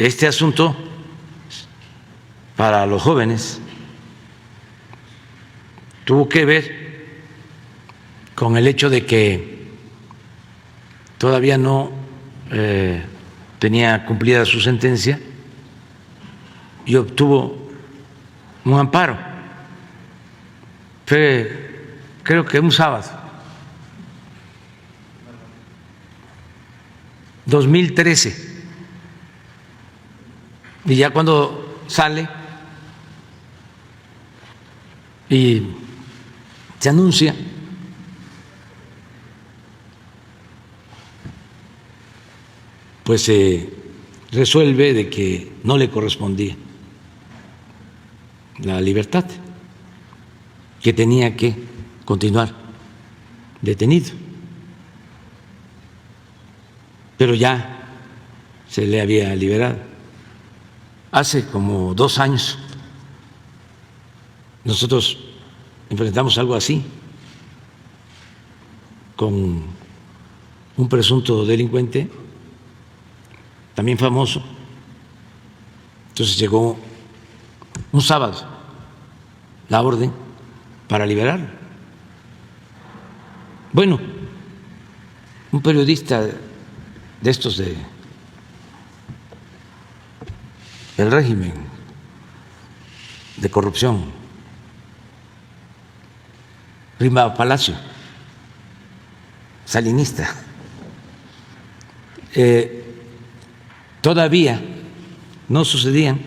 este asunto para los jóvenes tuvo que ver con el hecho de que todavía no tenía cumplida su sentencia y obtuvo un amparo. Fue, creo que un sábado, 2013. Y ya cuando sale y se anuncia, pues se resuelve de que no le correspondía la libertad, que tenía que continuar detenido. Pero ya se le había liberado. Hace como 2 años nosotros enfrentamos algo así con un presunto delincuente, también famoso. Entonces llegó un sábado la orden para liberarlo. Bueno, un periodista de estos del régimen de corrupción, Rima Palacio, salinista, todavía no sucedían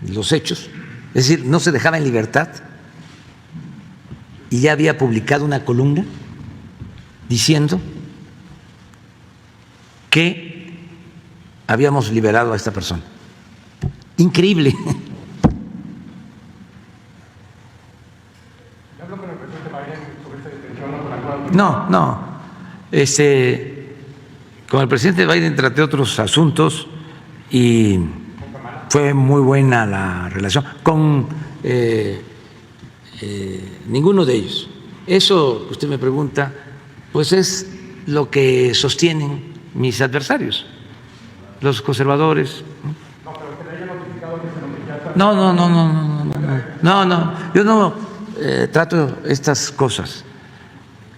los hechos, es decir, no se dejaba en libertad, y ya había publicado una columna diciendo que habíamos liberado a esta persona. Increíble. ¿Habló con el presidente Biden sobre esta detención o con alguna? No. Con el presidente Biden traté otros asuntos y fue muy buena la relación. Con ninguno de ellos. Eso que usted me pregunta, pues es lo que sostienen mis adversarios, los conservadores. No, pero que le haya notificado que se notifica. No, yo no trato estas cosas.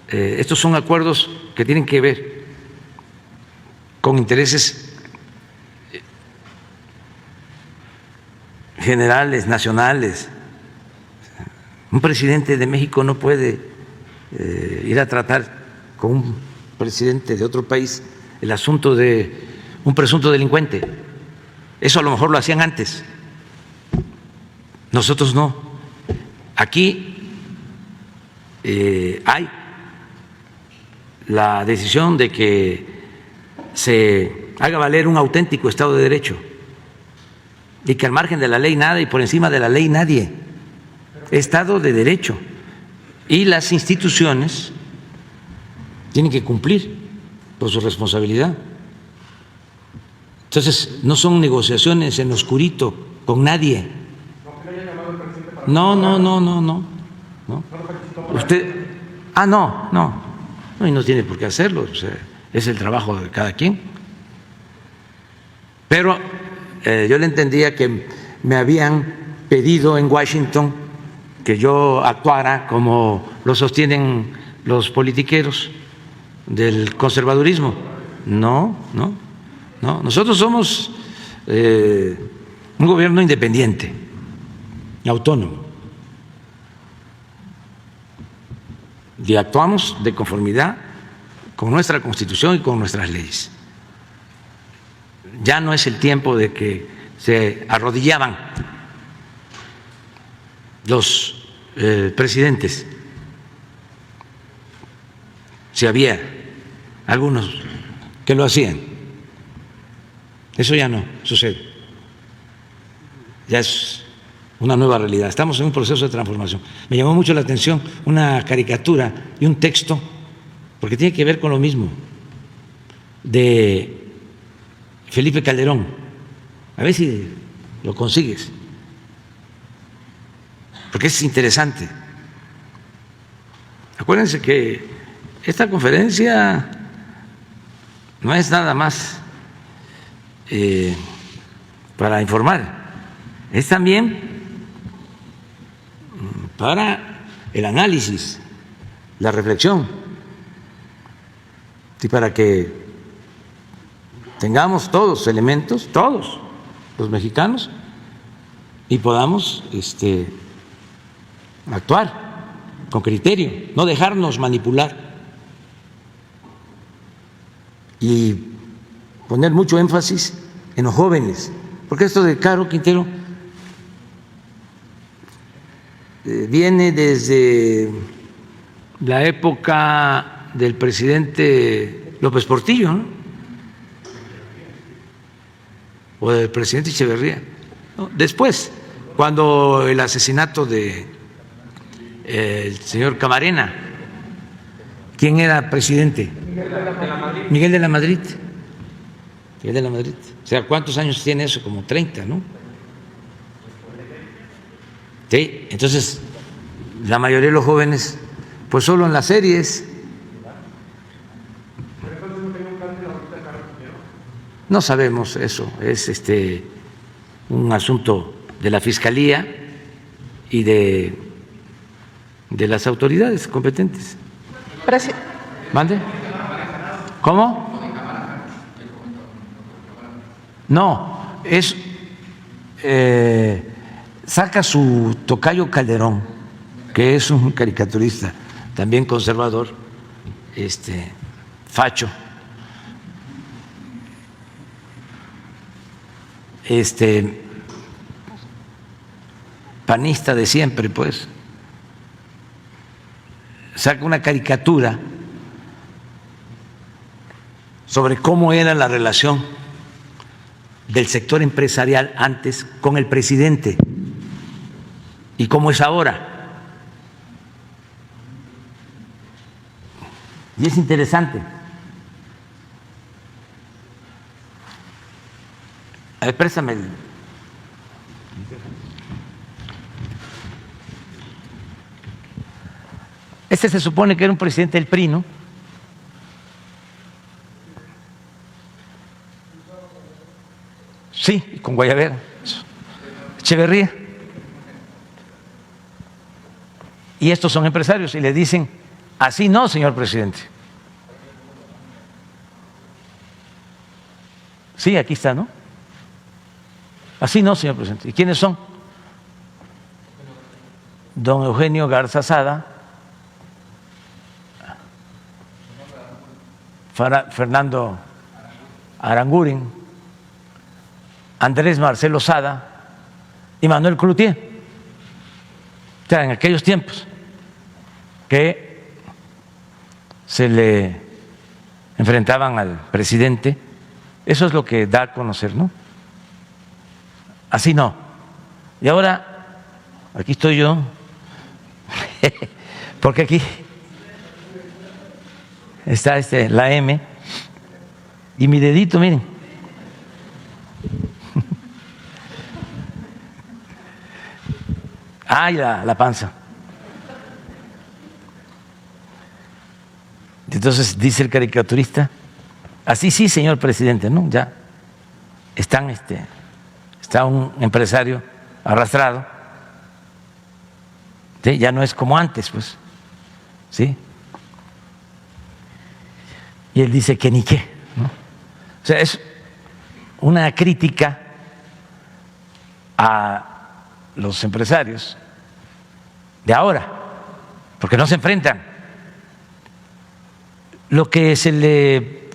Estos son acuerdos que tienen que ver con intereses generales, nacionales. Un presidente de México no puede ir a tratar con un presidente de otro país el asunto de un presunto delincuente. Eso a lo mejor lo hacían antes. Nosotros no. Aquí hay la decisión de que se haga valer un auténtico Estado de Derecho y que al margen de la ley nada y por encima de la ley nadie. Estado de Derecho. Y las instituciones tienen que cumplir por su responsabilidad. Entonces, no son negociaciones en oscurito con nadie. No. Usted, no, y no tiene por qué hacerlo, o sea, es el trabajo de cada quien. Pero yo le entendía que me habían pedido en Washington que yo actuara como lo sostienen los politiqueros del conservadurismo. No, nosotros somos un gobierno independiente, autónomo, y actuamos de conformidad con nuestra Constitución y con nuestras leyes. Ya no es el tiempo de que se arrodillaban los presidentes. Si había algunos que lo hacían, eso ya no sucede. Ya es una nueva realidad. Estamos en un proceso de transformación. Me llamó mucho la atención una caricatura y un texto, porque tiene que ver con lo mismo, de Felipe Calderón. A ver si lo consigues, porque es interesante. Acuérdense que esta conferencia no es nada más para informar, es también para el análisis, la reflexión, y para que tengamos todos elementos, todos los mexicanos, y podamos actuar con criterio, no dejarnos manipular y poner mucho énfasis en los jóvenes, porque esto de Caro Quintero viene desde la época del presidente López Portillo, ¿no? O del presidente Echeverría. No, después, cuando el asesinato de el señor Camarena, ¿quién era presidente? Miguel de la Madrid. Miguel de la Madrid. O sea, ¿cuántos años tiene eso? Como 30, ¿no? Sí, entonces la mayoría de los jóvenes, pues solo en las series. No sabemos eso, es un asunto de la Fiscalía y de las autoridades competentes. ¿Mande? ¿Cómo? No, es saca su tocayo Calderón, que es un caricaturista, también conservador, facho, panista de siempre, pues, saca una caricatura sobre cómo era la relación del sector empresarial antes con el presidente y cómo es ahora. Y es interesante. A ver, préstame el... Este se supone que era un presidente del PRI, ¿no? Sí, con Guayabera. Echeverría. Y estos son empresarios y le dicen, así no, señor presidente. Sí, aquí está, ¿no? Así no, señor presidente. ¿Y quiénes son? Don Eugenio Garza Sada, Fernando Aranguren, Andrés Marcelo Sada y Manuel Cloutier. O sea, en aquellos tiempos que se le enfrentaban al presidente, eso es lo que da a conocer, ¿no? Así no. Y ahora, aquí estoy yo, porque aquí está la M y mi dedito, miren. Ay, la panza. Entonces dice el caricaturista, así sí, señor presidente, ¿no? Ya está un empresario arrastrado, ¿sí? Ya no es como antes, pues, ¿sí? Y él dice que ni qué, ¿no? O sea, es una crítica a los empresarios de ahora, porque no se enfrentan. Lo que se le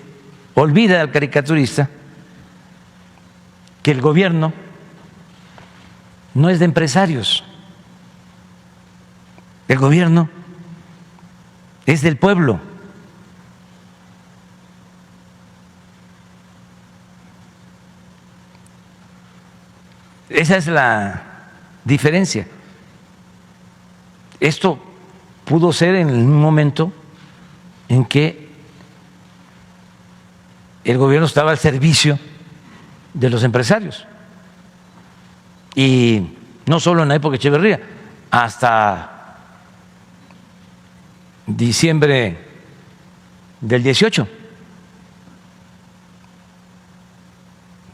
olvida al caricaturista, que el gobierno no es de empresarios, el gobierno es del pueblo. Esa es la diferencia. Esto pudo ser en un momento en que el gobierno estaba al servicio de los empresarios. Y no solo en la época de Echeverría, hasta diciembre del 18.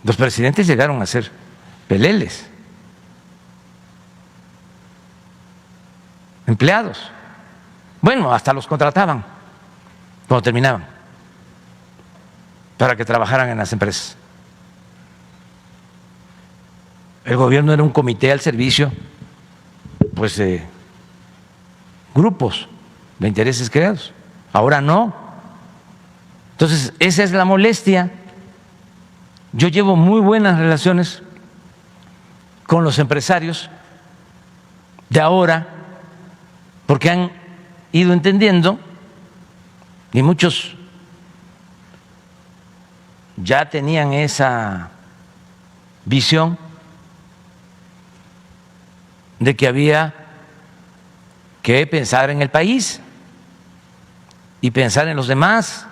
Los presidentes llegaron a ser peleles, empleados. Bueno, hasta los contrataban cuando terminaban para que trabajaran en las empresas. El gobierno era un comité al servicio, pues, de grupos de intereses creados. Ahora no. Entonces, esa es la molestia. Yo llevo muy buenas relaciones con los empresarios de ahora, porque han ido entendiendo, y muchos ya tenían esa visión de que había que pensar en el país y pensar en los demás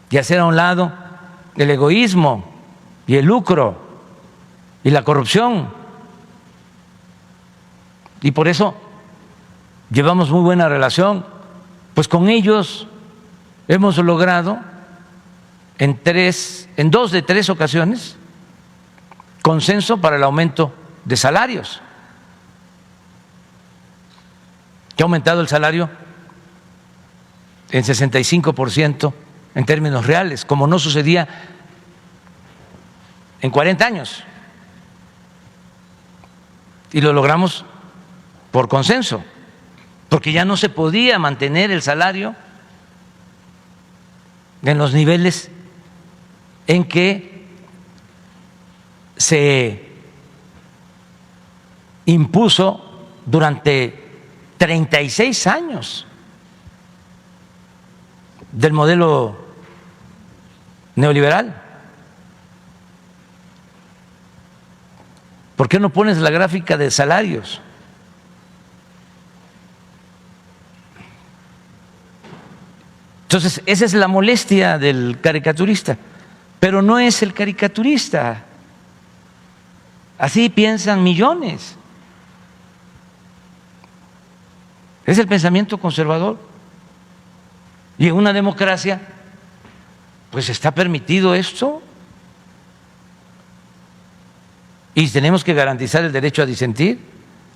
y hacer a un lado el egoísmo y el lucro y la corrupción. Y por eso llevamos muy buena relación, pues con ellos hemos logrado en 2 de 3 ocasiones consenso para el aumento de salarios, que ha aumentado el salario en 65% en términos reales, como no sucedía en 40 años. Y lo logramos por consenso, porque ya no se podía mantener el salario en los niveles en que se impuso durante 36 años del modelo neoliberal. ¿Por qué no pones la gráfica de salarios? Entonces, esa es la molestia del caricaturista, pero no es el caricaturista. Así piensan millones. Es el pensamiento conservador. Y en una democracia, pues está permitido esto. Y tenemos que garantizar el derecho a disentir,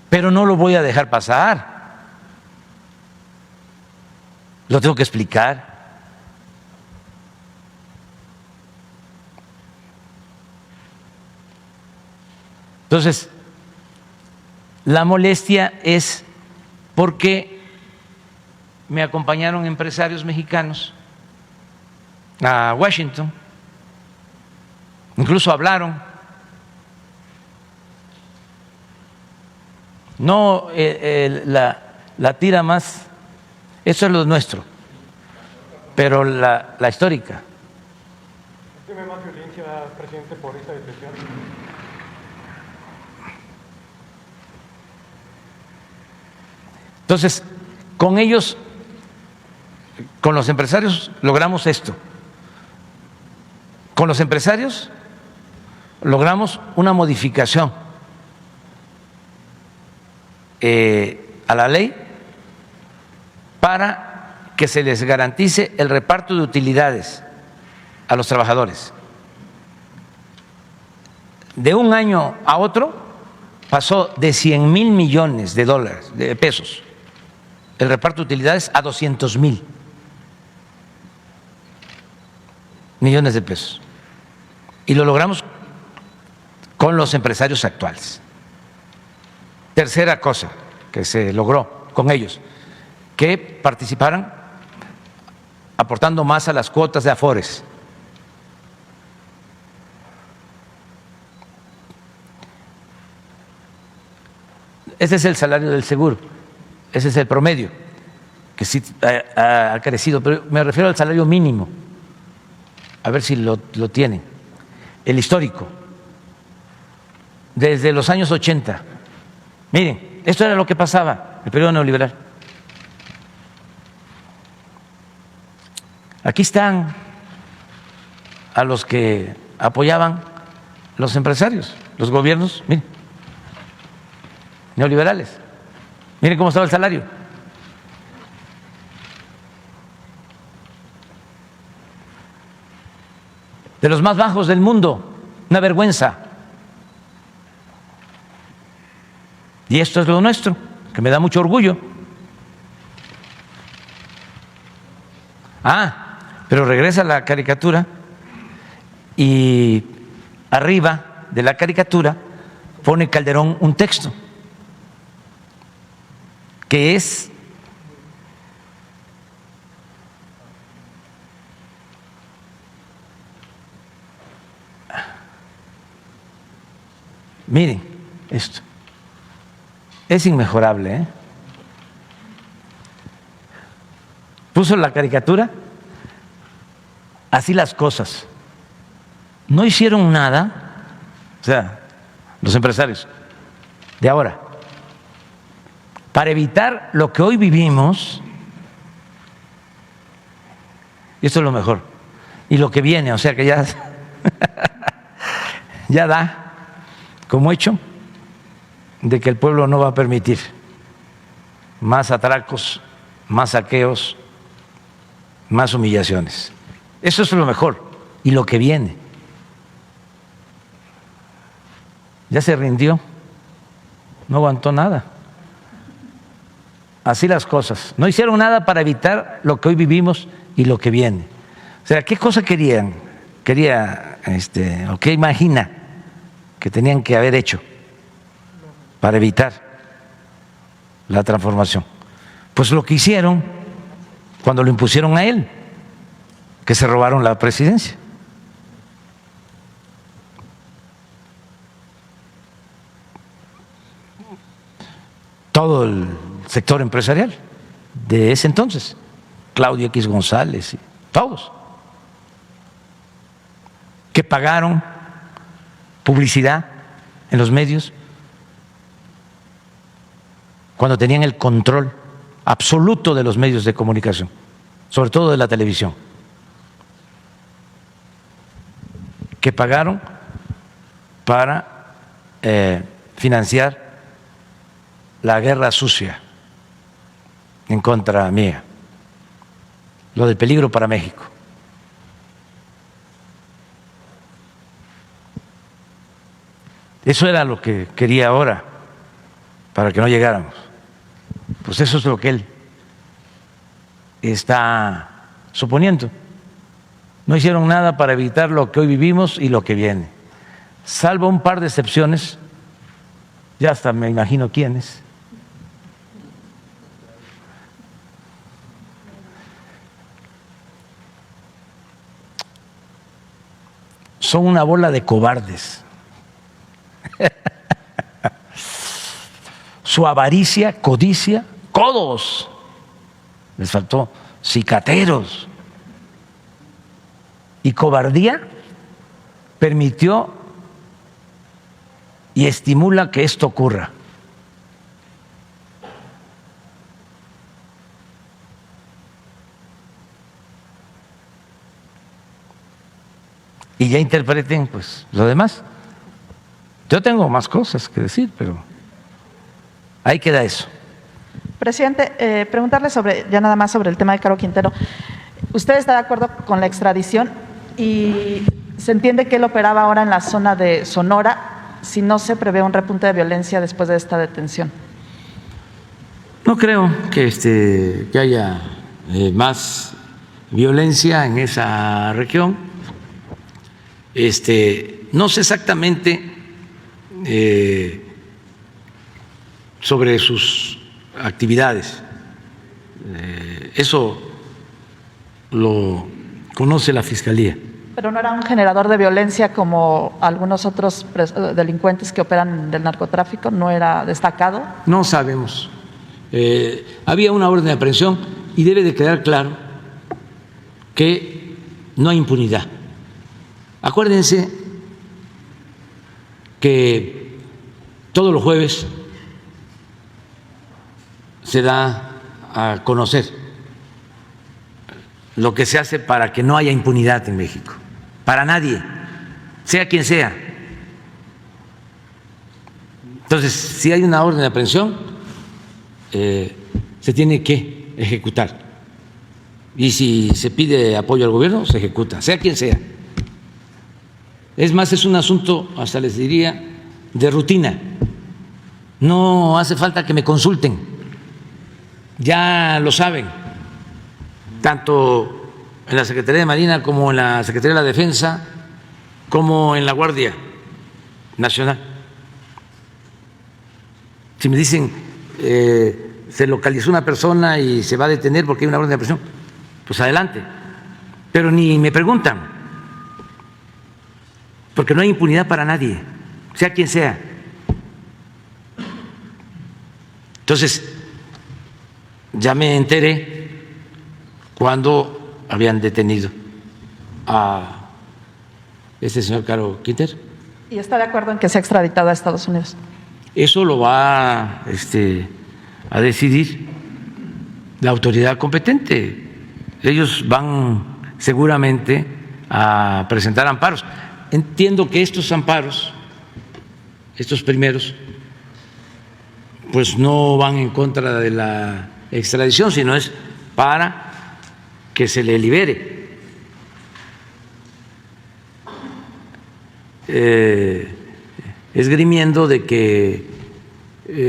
pero no lo voy a dejar pasar. Lo tengo que explicar. Entonces, la molestia es porque me acompañaron empresarios mexicanos a Washington, incluso hablaron. No la tira más, eso es lo nuestro, pero la histórica. ¿Teme más violencia, presidente, por esta detención? Entonces, con ellos, con los empresarios, logramos esto. Con los empresarios logramos una modificación a la ley para que se les garantice el reparto de utilidades a los trabajadores. De un año a otro pasó de 100,000 millones de dólares, de pesos, el reparto de utilidades a 200,000 millones de pesos. Y lo logramos con los empresarios actuales. Tercera cosa que se logró con ellos, que participaran aportando más a las cuotas de Afores. Ese es el salario del seguro, ese es el promedio, que sí ha crecido, pero me refiero al salario mínimo, a ver si lo tienen, el histórico, desde los años 80. Miren, esto era lo que pasaba en el periodo neoliberal. Aquí están a los que apoyaban los empresarios, los gobiernos, miren, neoliberales. Miren cómo estaba el salario. De los más bajos del mundo. una vergüenza. Y esto es lo nuestro, que me da mucho orgullo. Pero regresa la caricatura y arriba de la caricatura pone Calderón un texto que es miren esto, es inmejorable, ¿eh? Puso la caricatura, así las cosas. No hicieron nada, o sea, los empresarios de ahora, para evitar lo que hoy vivimos, y esto es lo mejor, y lo que viene, o sea que ya, ya da como hecho de que el pueblo no va a permitir más atracos, más saqueos, más humillaciones. Eso es lo mejor y lo que viene. Ya se rindió, no aguantó nada. Así las cosas. No hicieron nada para evitar lo que hoy vivimos y lo que viene. O sea, ¿qué cosa querían? ¿O qué imagina que tenían que haber hecho para evitar la transformación? Pues lo que hicieron cuando lo impusieron a él, que se robaron la presidencia. Todo el sector empresarial de ese entonces, Claudio X González y todos, que pagaron publicidad en los medios cuando tenían el control absoluto de los medios de comunicación, sobre todo de la televisión, que pagaron para financiar la guerra sucia en contra mía, lo del peligro para México. Eso era lo que quería ahora, para que no llegáramos. Pues eso es lo que él está suponiendo. No hicieron nada para evitar lo que hoy vivimos y lo que viene, salvo un par de excepciones, ya hasta me imagino quiénes. Son una bola de cobardes. Su avaricia, codicia, codos, les faltó, cicateros, y cobardía permitió y estimula que esto ocurra. Y ya interpreten pues lo demás. Yo tengo más cosas que decir, pero ahí queda eso. Presidente, preguntarle ya nada más sobre el tema de Caro Quintero. ¿Usted está de acuerdo con la extradición? Y se entiende que él operaba ahora en la zona de Sonora, si no se prevé un repunte de violencia después de esta detención. No creo que haya más violencia en esa región. No sé exactamente sobre sus actividades. Eso lo conoce la Fiscalía. Pero no era un generador de violencia como algunos otros delincuentes que operan del narcotráfico, no era destacado. No sabemos. Había una orden de aprehensión y debe de quedar claro que no hay impunidad. Acuérdense que todos los jueves se da a conocer lo que se hace para que no haya impunidad en México, para nadie, sea quien sea. Entonces, si hay una orden de aprehensión, se tiene que ejecutar. Y si se pide apoyo al gobierno, se ejecuta, sea quien sea. Es más, es un asunto, hasta les diría, de rutina. No hace falta que me consulten, ya lo saben, tanto en la Secretaría de Marina como en la Secretaría de la Defensa, como en la Guardia Nacional. Si me dicen se localizó una persona y se va a detener porque hay una orden de aprehensión, pues adelante, pero ni me preguntan, porque no hay impunidad para nadie, sea quien sea. Entonces, ya me enteré cuando habían detenido a este señor Caro Quintero. ¿Y está de acuerdo en que sea extraditado a Estados Unidos? Eso lo va a decidir la autoridad competente. Ellos van seguramente a presentar amparos. Entiendo que estos amparos, estos primeros, pues no van en contra de la extradición, sino es para que se le libere. Esgrimiendo de que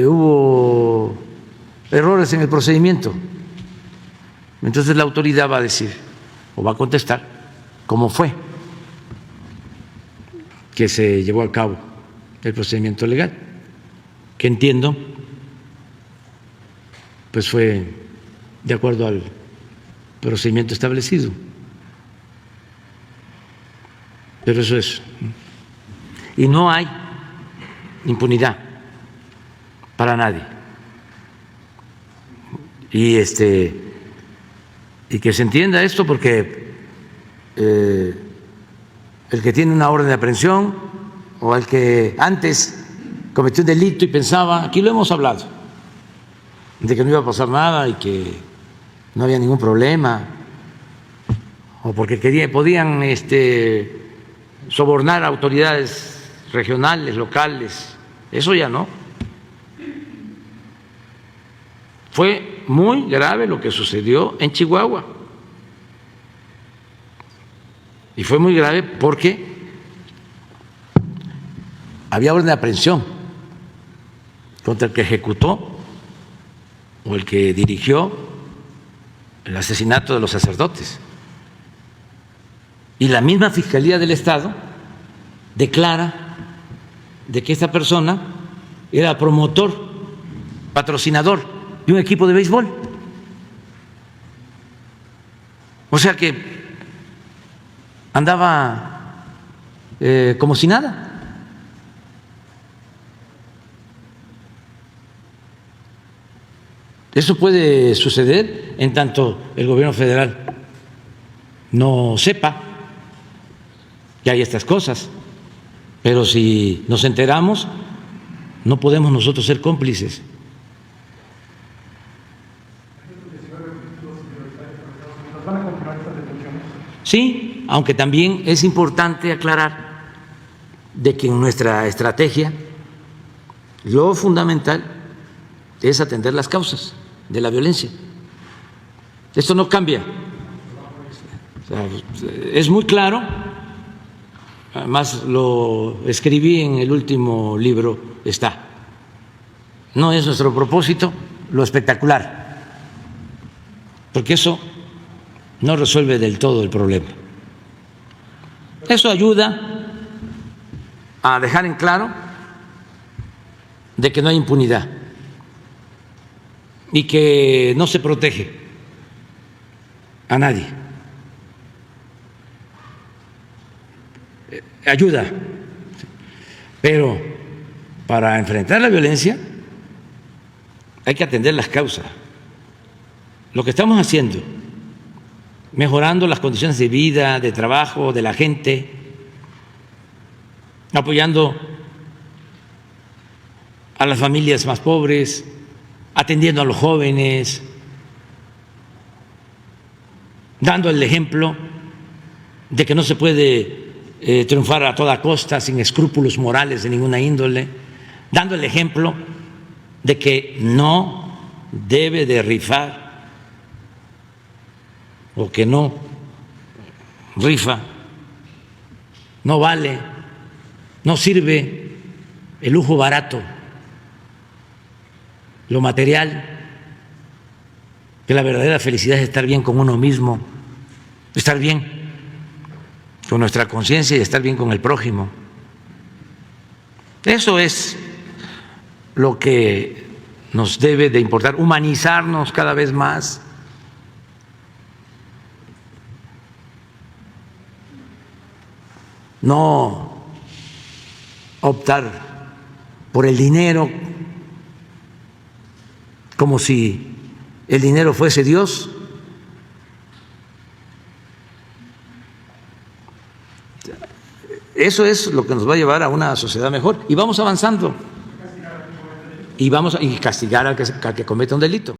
hubo errores en el procedimiento. Entonces la autoridad va a decir o va a contestar cómo fue que se llevó a cabo el procedimiento legal, que entiendo pues fue de acuerdo al procedimiento establecido. Pero eso es. Y no hay impunidad para nadie. Y que se entienda esto, porque el que tiene una orden de aprehensión o el que antes cometió un delito y pensaba, aquí lo hemos hablado, de que no iba a pasar nada y que no había ningún problema, o porque podían sobornar a autoridades regionales, locales, eso ya no. Fue muy grave lo que sucedió en Chihuahua. Y fue muy grave porque había orden de aprehensión contra el que ejecutó o el que dirigió el asesinato de los sacerdotes. Y la misma Fiscalía del Estado declara de que esta persona era promotor, patrocinador de un equipo de béisbol. O sea que andaba como si nada. Eso puede suceder en tanto el gobierno federal no sepa que hay estas cosas, pero si nos enteramos, no podemos nosotros ser cómplices. ¿Van a continuar estas detenciones? Sí, aunque también es importante aclarar de que en nuestra estrategia lo fundamental es atender las causas de la violencia. Esto no cambia. O sea, es muy claro, además lo escribí en el último libro, está. No es nuestro propósito lo espectacular, porque eso no resuelve del todo el problema. Eso ayuda a dejar en claro de que no hay impunidad y que no se protege a nadie. Ayuda, pero para enfrentar la violencia hay que atender las causas. Lo que estamos haciendo, mejorando las condiciones de vida, de trabajo de la gente, apoyando a las familias más pobres, atendiendo a los jóvenes, dando el ejemplo de que no se puede triunfar a toda costa sin escrúpulos morales de ninguna índole, dando el ejemplo de que no debe de rifar o que no rifa, no vale No sirve el lujo barato, lo material, que la verdadera felicidad es estar bien con uno mismo, estar bien con nuestra conciencia y estar bien con el prójimo. Eso es lo que nos debe de importar, humanizarnos cada vez más. No optar por el dinero como si el dinero fuese Dios. Eso es lo que nos va a llevar a una sociedad mejor y vamos avanzando y vamos a castigar al que cometa un delito.